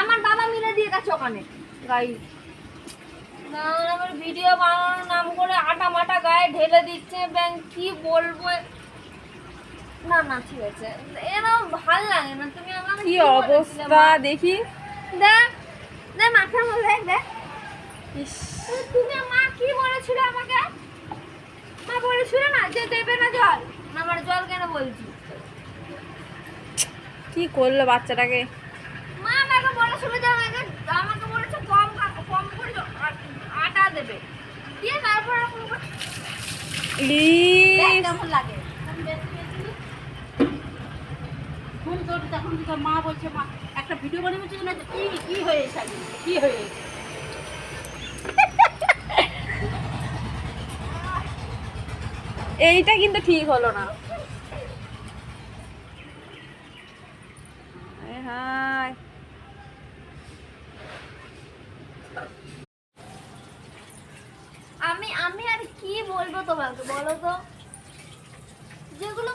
আমার বাবা মিলে দিয়ে গেছে ওখানে গাইস। না আমার ভিডিও বানানোর নাম করে আটা মাটা গায়ে ঢেলে দিচ্ছে ব্যাংক, কি বলবো। না না ঠিক আছে, এরকম ভাল লাগে না। তুমি আমাকে কি অবস্থা দেখি, দেখ দেখ মাথার মধ্যে দেখ। তুমি মা কি বলেছিল আমাকে? মা বলেছিল না যে দেবে না জল, আমার জল কেন বলছি? কি করলো বাচ্চাটাকে? মা আমাকে বলেছিল যে আমাকে বলেছে কম কম করে আটা দেবে, দিয়ে তারপর কেমন লাগে। তখন তোর মা বলছে, মা একটা ভিডিও বানিয়ে বলছে না, কি কি হয়েছে কি হয়েছে। এইটা কিন্তু ঠিক হলো না। হায় আমি আমি আর কি বলবো তোমাকে বলো তো? যেগুলো